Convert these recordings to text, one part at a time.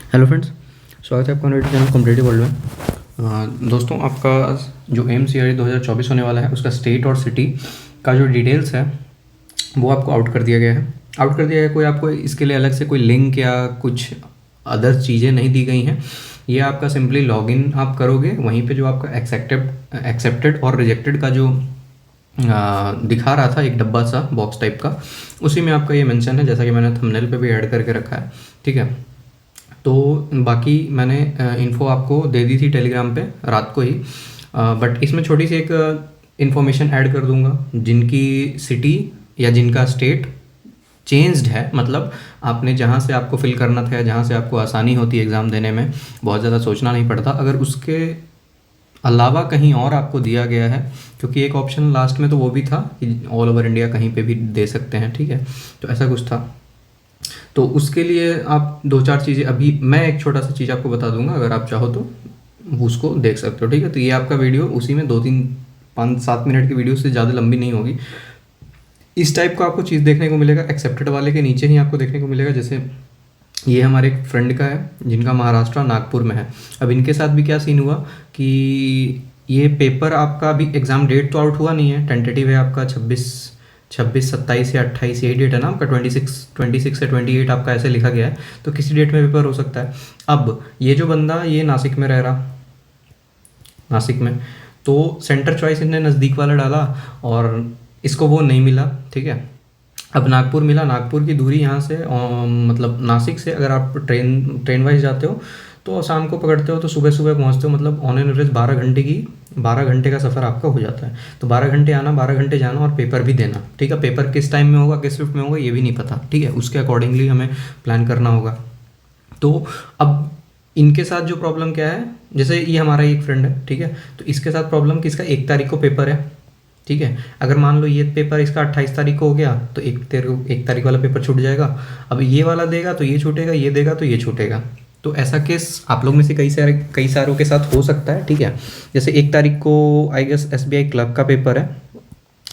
Hello friends, स्वागत है आपका मेरे चैनल कॉम्पिटिटिव वर्ल्ड में। दोस्तों, आपका जो एमसीआरटी 2024 होने वाला है उसका स्टेट और सिटी का जो डिटेल्स है वो आपको आउट कर दिया गया है। कोई आपको इसके लिए अलग से कोई लिंक या कुछ अदर चीज़ें नहीं दी गई हैं। ये आपका सिंपली लॉगिन आप करोगे, वहीं पे जो आपका एक्सेप्टेड और रिजेक्टेड का जो दिखा रहा था एक डब्बा सा बॉक्स टाइप का, उसी में आपका ये मेंशन है, जैसा कि मैंने थंबनेल पे भी ऐड करके रखा है। ठीक है, तो बाकी मैंने इन्फो आपको दे दी थी टेलीग्राम पे रात को ही, बट इसमें छोटी सी एक इन्फॉर्मेशन ऐड कर दूंगा। जिनकी सिटी या जिनका स्टेट चेंज्ड है, मतलब आपने जहाँ से आपको फिल करना था या जहाँ से आपको आसानी होती है एग्ज़ाम देने में, बहुत ज़्यादा सोचना नहीं पड़ता, अगर उसके अलावा कहीं और आपको दिया गया है, क्योंकि एक ऑप्शन लास्ट में तो वो भी था कि ऑल ओवर इंडिया कहीं पे भी दे सकते हैं। ठीक है, तो ऐसा कुछ था। तो उसके लिए आप दो चार चीज़ें, अभी मैं एक छोटा सा चीज़ आपको बता दूंगा, अगर आप चाहो तो उसको देख सकते हो। ठीक है, तो ये आपका वीडियो उसी में 2-3-5-7 मिनट की वीडियो से ज़्यादा लंबी नहीं होगी। इस टाइप का आपको चीज़ देखने को मिलेगा। एक्सेप्टेड वाले के नीचे ही आपको देखने को मिलेगा, जैसे ये हमारे एक फ्रेंड का है जिनका महाराष्ट्र नागपुर में है। अब इनके साथ भी क्या सीन हुआ कि ये पेपर आपका अभी एग्ज़ाम डेट तो आउट हुआ नहीं है, टेंटेटिव है आपका 26, 27 या 28, यही डेट है ना आपका। 26 से 28 आपका ऐसे लिखा गया है, तो किसी डेट में पेपर हो सकता है। अब ये जो बंदा ये नासिक में रह रहा, नासिक में, तो सेंटर चॉइस इनने नज़दीक वाला डाला और इसको वो नहीं मिला। ठीक है, अब नागपुर मिला। नागपुर की दूरी यहाँ से मतलब नासिक से अगर आप ट्रेन वाइज जाते हो तो शाम को पकड़ते हो तो सुबह सुबह पहुँचते हो, मतलब ऑन एन एवरेज 12 घंटे का सफ़र आपका हो जाता है। तो 12 घंटे आना, 12 घंटे जाना और पेपर भी देना। ठीक है, पेपर किस टाइम में होगा, किस शिफ्ट में होगा, ये भी नहीं पता। ठीक है, उसके अकॉर्डिंगली हमें प्लान करना होगा। तो अब इनके साथ जो प्रॉब्लम क्या है, जैसे ये हमारा एक फ्रेंड है, ठीक है, तो इसके साथ प्रॉब्लम कि इसका 1 तारीख को पेपर है। ठीक है, अगर मान लो ये पेपर इसका 28 तारीख को हो गया तो 1 तारीख वाला पेपर छूट जाएगा। अब ये वाला देगा तो ये छूटेगा, ये देगा तो ये छूटेगा। तो ऐसा केस आप लोग में से कई सारों के साथ हो सकता है। ठीक है, जैसे 1 तारीख को आई गेस एसबीआई क्लर्क का पेपर है,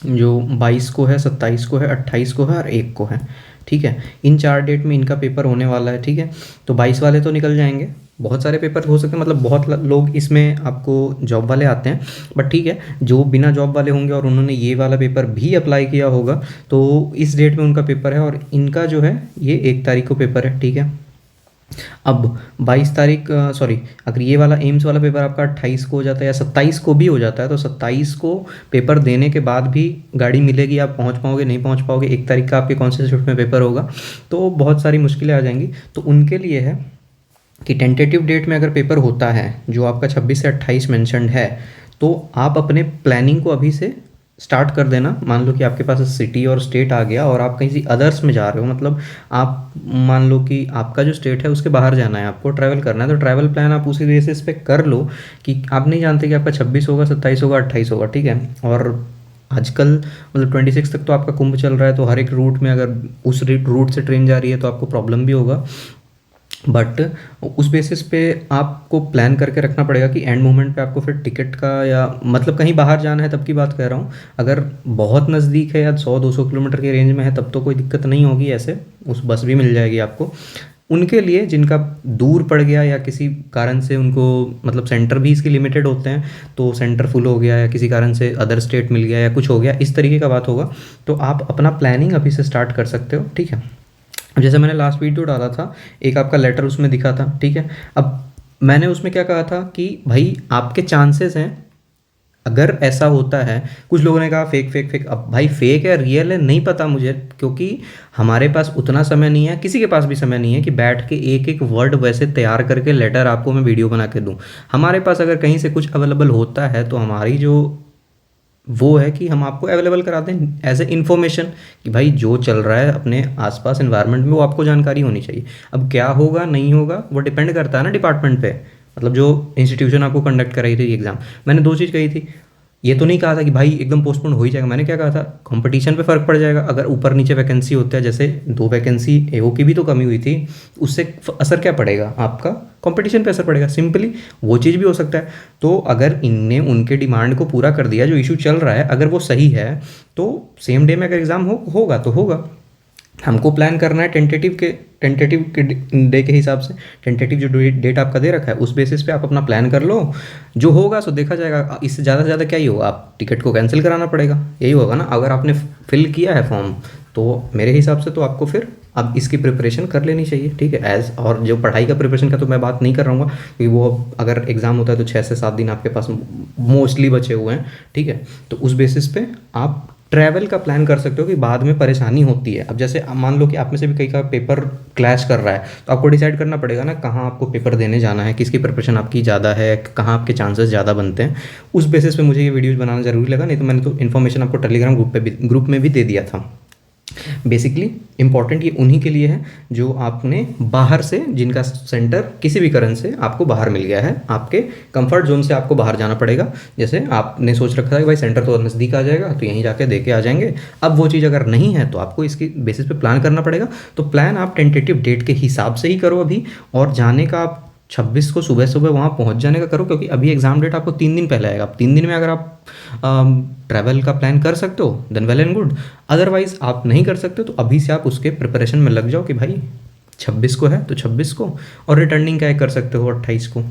जो 22 को है, 27 को है, 28 को है और 1 को है। ठीक है, इन 4 डेट में इनका पेपर होने वाला है। ठीक है, तो 22 वाले तो निकल जाएंगे। बहुत सारे पेपर हो सकते हैं, मतलब बहुत लोग इसमें आपको जॉब वाले आते हैं, बट ठीक है, जो बिना जॉब वाले होंगे और उन्होंने ये वाला पेपर भी अप्लाई किया होगा तो इस डेट में उनका पेपर है, और इनका जो है ये 1 तारीख को पेपर है। ठीक है, अब 22 तारीख सॉरी, अगर ये वाला एम्स वाला पेपर आपका 28 को हो जाता है या 27 को भी हो जाता है, तो 27 को पेपर देने के बाद भी गाड़ी मिलेगी, आप पहुंच पाओगे नहीं पहुंच पाओगे, 1 तारीख का आपके कौन से शिफ्ट में पेपर होगा, तो बहुत सारी मुश्किलें आ जाएंगी। तो उनके लिए है कि टेंटेटिव डेट में अगर पेपर होता है जो आपका 26 से 28 मेंशन्ड है, तो आप अपने प्लानिंग को अभी से स्टार्ट कर देना। मान लो कि आपके पास सिटी और स्टेट आ गया और आप कहीं से अदर्स में जा रहे हो, मतलब आप मान लो कि आपका जो स्टेट है उसके बाहर जाना है, आपको ट्रैवल करना है, तो ट्रैवल प्लान आप उसी बेसिस पे कर लो कि आप नहीं जानते कि आपका 26 होगा, 27 होगा, 28 होगा। ठीक है, और आजकल मतलब 26 तक तो आपका कुंभ चल रहा है, तो हर एक रूट में अगर उस रूट से ट्रेन जा रही है तो आपको प्रॉब्लम भी होगा, बट उस बेसिस पे आपको प्लान करके रखना पड़ेगा कि एंड मोमेंट पे आपको फिर टिकट का, या मतलब कहीं बाहर जाना है तब की बात कर रहा हूँ। अगर बहुत नज़दीक है या 100-200 किलोमीटर के रेंज में है तब तो कोई दिक्कत नहीं होगी, ऐसे उस बस भी मिल जाएगी आपको। उनके लिए जिनका दूर पड़ गया या किसी कारण से उनको, मतलब सेंटर भी इसके लिमिटेड होते हैं, तो सेंटर फुल हो गया या किसी कारण से अदर स्टेट मिल गया या कुछ हो गया, इस तरीके का बात होगा, तो आप अपना प्लानिंग अभी से स्टार्ट कर सकते हो। ठीक है, जैसे मैंने लास्ट वीडियो डाला था, एक आपका लेटर उसमें दिखा था। ठीक है, अब मैंने उसमें क्या कहा था कि भाई आपके चांसेस हैं, अगर ऐसा होता है, कुछ लोगों ने कहा फेक फेक फेक, अब भाई फेक है रियल है नहीं पता मुझे, क्योंकि हमारे पास उतना समय नहीं है, किसी के पास भी समय नहीं है कि बैठ के एक एक वर्ड वैसे तैयार करके लेटर आपको मैं वीडियो बना के दूँ। हमारे पास अगर कहीं से कुछ अवेलेबल होता है तो हमारी जो वो है कि हम आपको अवेलेबल कराते हैं एज ए इन्फॉर्मेशन, कि भाई जो चल रहा है अपने आसपास एनवायरनमेंट में वो आपको जानकारी होनी चाहिए। अब क्या होगा नहीं होगा वो डिपेंड करता है ना डिपार्टमेंट पे, मतलब जो इंस्टीट्यूशन आपको कंडक्ट कर रही थी एग्ज़ाम। मैंने दो चीज़ कही थी, ये तो नहीं कहा था कि भाई एकदम पोस्टपोन हो ही जाएगा। मैंने क्या कहा था, कंपटीशन पे फ़र्क पड़ जाएगा अगर ऊपर नीचे वैकेंसी होता है, जैसे 2 वैकेंसी एओ की भी तो कमी हुई थी, उससे असर क्या पड़ेगा आपका, कंपटीशन पे असर पड़ेगा, सिंपली वो चीज़ भी हो सकता है। तो अगर इनने उनके डिमांड को पूरा कर दिया, जो इशू चल रहा है अगर वो सही है, तो सेम डे में अगर एग्ज़ाम होगा तो होगा। हमको प्लान करना है टेंटेटिव के डे के हिसाब से। टेंटेटिव जो डेट आपका दे रखा है उस बेसिस पे आप अपना प्लान कर लो। जो होगा सो देखा जाएगा। इससे ज़्यादा से ज़्यादा क्या ही होगा, आप टिकट को कैंसिल कराना पड़ेगा, यही होगा ना। अगर आपने फिल किया है फॉर्म तो मेरे हिसाब से तो आपको फिर अब इसकी प्रिपरेशन कर लेनी चाहिए, ठीक है। एज और जो पढ़ाई का प्रिपरेशन का तो मैं बात नहीं कर रहा हूँ, क्योंकि वो अगर एग्ज़ाम होता है तो 6 से 7 दिन आपके पास मोस्टली बचे हुए हैं, ठीक है। तो उस बेसिस पे आप ट्रैवल का प्लान कर सकते हो कि बाद में परेशानी होती है। अब जैसे मान लो कि आप में से भी कई का पेपर क्लैश कर रहा है, तो आपको डिसाइड करना पड़ेगा ना कहाँ आपको पेपर देने जाना है, किसकी प्रिपरेशन आपकी ज़्यादा है, कहाँ आपके चांसेस ज़्यादा बनते हैं। उस बेसिस पे मुझे ये वीडियोज़ बनाना ज़रूरी लगा, नहीं तो मैंने तो इन्फॉर्मेशन आपको टेलीग्राम ग्रुप में भी दे दिया था। बेसिकली इंपॉर्टेंट ये उन्हीं के लिए है जो आपने बाहर से, जिनका सेंटर किसी भी कारण से आपको बाहर मिल गया है, आपके कंफर्ट जोन से आपको बाहर जाना पड़ेगा। जैसे आपने सोच रखा था कि भाई सेंटर तो नज़दीक आ जाएगा तो यहीं जाके दे के आ जाएंगे। अब वो चीज़ अगर नहीं है तो आपको इसकी बेसिस पे प्लान करना पड़ेगा। तो प्लान आप टेंटेटिव डेट के हिसाब से ही करो अभी, और जाने का आप 26 को सुबह सुबह वहाँ पहुँच जाने का करो, क्योंकि अभी एग्ज़ाम डेट आपको 3 दिन पहले आएगा। अब 3 दिन में अगर आप ट्रैवल का प्लान कर सकते हो then well and good. Otherwise आप नहीं कर सकते तो अभी से आप उसके प्रिपरेशन में लग जाओ कि भाई 26 को है तो 26 को, और रिटर्निंग क्या कर सकते हो 28 को।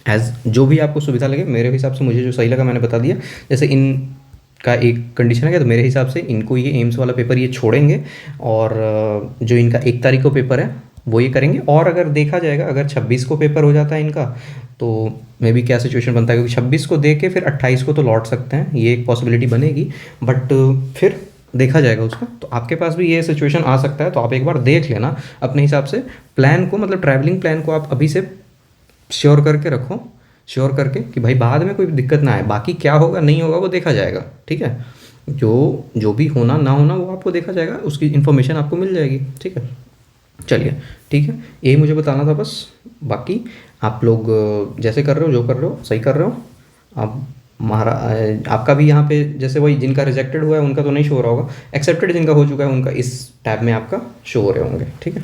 एज जो भी आपको सुविधा लगे, मेरे हिसाब से मुझे जो सही लगा मैंने बता दिया। जैसे इन का एक कंडीशन है क्या, तो मेरे हिसाब से इनको ये एम्स वाला पेपर ये छोड़ेंगे, और जो इनका 1 तारीख को पेपर है वो ये करेंगे। और अगर देखा जाएगा अगर 26 को पेपर हो जाता है इनका, तो मे बी क्या सिचुएशन बनता है, क्योंकि 26 को दे के फिर 28 को तो लौट सकते हैं, ये एक पॉसिबिलिटी बनेगी। बट फिर देखा जाएगा उसका। तो आपके पास भी ये सिचुएशन आ सकता है, तो आप एक बार देख लेना अपने हिसाब से प्लान को, मतलब ट्रैवलिंग प्लान को आप अभी से श्योर करके रखो, श्योर करके कि भाई बाद में कोई दिक्कत ना आए। बाकी क्या होगा नहीं होगा वो देखा जाएगा, ठीक है। जो भी होना ना होना वो आपको देखा जाएगा, उसकी इन्फॉर्मेशन आपको मिल जाएगी, ठीक है। चलिए ठीक है, यही मुझे बताना था बस। बाकी आप लोग जैसे कर रहे हो, जो कर रहे हो सही कर रहे हो। आप आपका भी यहाँ पे जैसे वही जिनका रिजेक्टेड हुआ है उनका तो नहीं शो हो रहा होगा, एक्सेप्टेड जिनका हो चुका है उनका इस टैब में आपका शो हो रहे होंगे, ठीक है।